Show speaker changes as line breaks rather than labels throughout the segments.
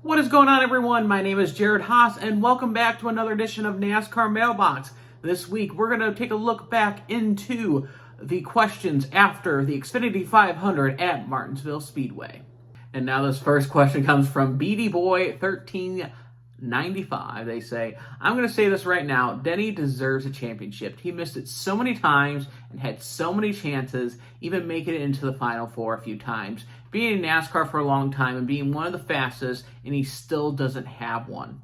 What is going on, everyone? My name is Jared Haas, and welcome back to another edition of NASCAR Mailbox. This week, we're going to take a look back into the questions after the Xfinity 500 at Martinsville Speedway. And now this first question comes from BD Boy 1395. They say, I'm going to say this right now, Denny deserves a championship. He missed it so many times and had so many chances, even making it into the Final Four a few times. Being in NASCAR for a long time and being one of the fastest, and he still doesn't have one.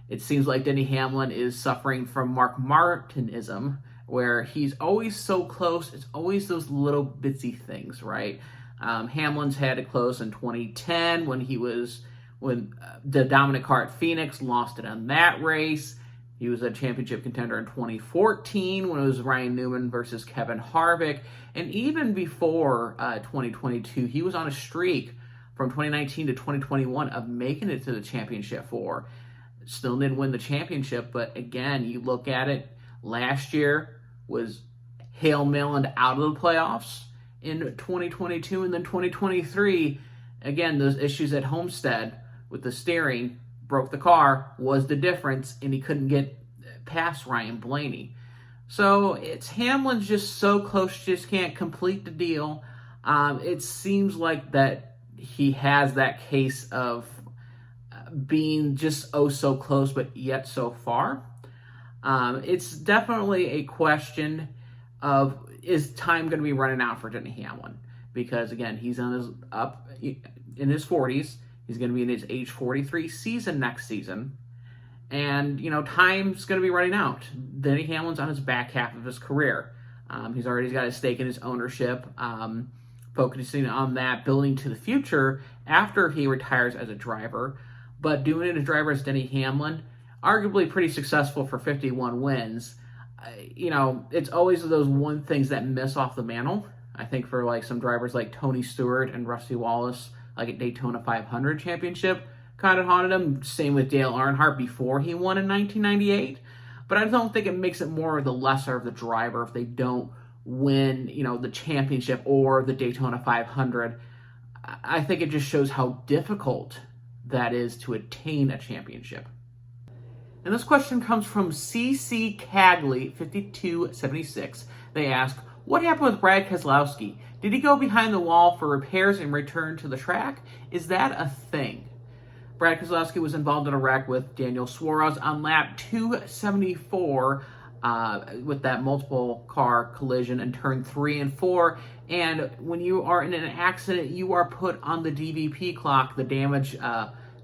It seems like Denny Hamlin is suffering from Mark Martinism, where he's always so close. It's always those little bitsy things, right? Hamlin's had it close in 2010 when the dominant car at Phoenix lost it on that race. He was a championship contender in 2014 when it was Ryan Newman versus Kevin Harvick. And even before 2022, he was on a streak from 2019 to 2021 of making it to the championship four. Still didn't win the championship, but again, you look at it, last year was hail-mailed out of the playoffs in 2022, and then 2023, again, those issues at Homestead with the steering broke the car, was the difference, and he couldn't get past Ryan Blaney. So it's Hamlin's just so close, just can't complete the deal. It seems like that he has that case of being just oh so close, but yet so far. It's definitely a question of, is time going to be running out for Denny Hamlin? Because again, he's in his 40s. He's going to be in his age 43 season next season. And, time's going to be running out. Denny Hamlin's on his back half of his career. He's already got a stake in his ownership, focusing on that, building to the future after he retires as a driver. But doing it as a driver as Denny Hamlin, arguably pretty successful for 51 wins. It's always those one things that miss off the mantle. I think for like some drivers like Tony Stewart and Rusty Wallace, like a Daytona 500 championship, kind of haunted him. Same with Dale Earnhardt before he won in 1998. But I don't think it makes it more the lesser of the driver if they don't win, the championship or the Daytona 500. I think it just shows how difficult that is to attain a championship. And this question comes from CC Cagley 5276. They ask, what happened with Brad Keselowski? Did he go behind the wall for repairs and return to the track? Is that a thing? Brad Klowski was involved in a wreck with Daniel Suarez on lap 274 with that multiple car collision in turn 3 and 4. And when you are in an accident, you are put on the DVP clock, the damage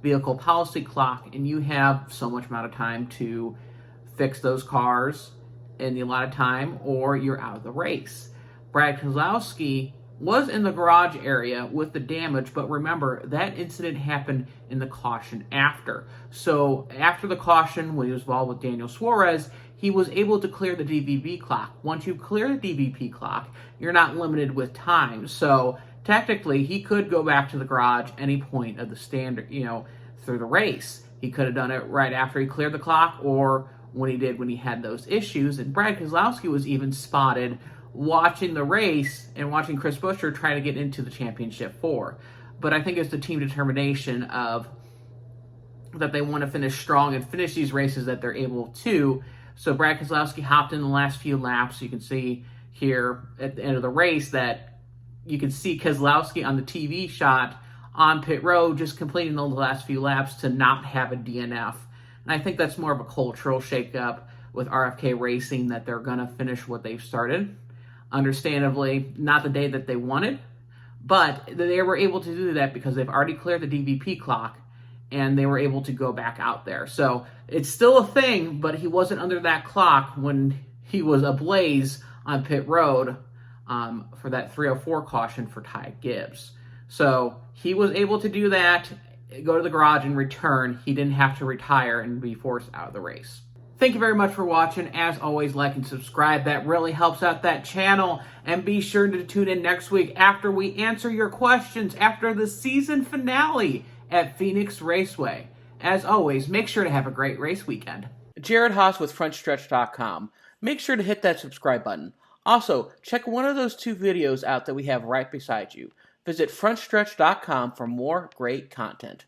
vehicle policy clock, and you have so much amount of time to fix those cars in the allotted time, or you're out of the race. Brad Klowski was in the garage area with the damage, but remember, that incident happened in the caution after. So after the caution, when he was involved with Daniel Suarez, he was able to clear the DVP clock. Once you clear the DVP clock, you're not limited with time. So technically, he could go back to the garage any point of the standard, through the race. He could have done it right after he cleared the clock, or when he had those issues. And Brad Keselowski was even spotted watching the race and watching Chris Buescher try to get into the championship four. But I think it's the team determination of that they want to finish strong and finish these races that they're able to. So Brad Keselowski hopped in the last few laps. You can see here at the end of the race that you can see Keselowski on the TV shot on pit road just completing the last few laps to not have a DNF. And I think that's more of a cultural shakeup with RFK Racing, that they're going to finish what they've started. Understandably, not the day that they wanted, but they were able to do that because they've already cleared the DVP clock and they were able to go back out there. So it's still a thing, but he wasn't under that clock when he was ablaze on pit road for that 304 caution for Ty Gibbs. So he was able to do that, go to the garage and return. He didn't have to retire and be forced out of the race. Thank you very much for watching. As always, like and subscribe. That really helps out that channel. And be sure to tune in next week after we answer your questions after the season finale at Phoenix Raceway. As always, make sure to have a great race weekend. Jared Haas with Frontstretch.com. Make sure to hit that subscribe button. Also, check one of those 2 videos out that we have right beside you. Visit Frontstretch.com for more great content.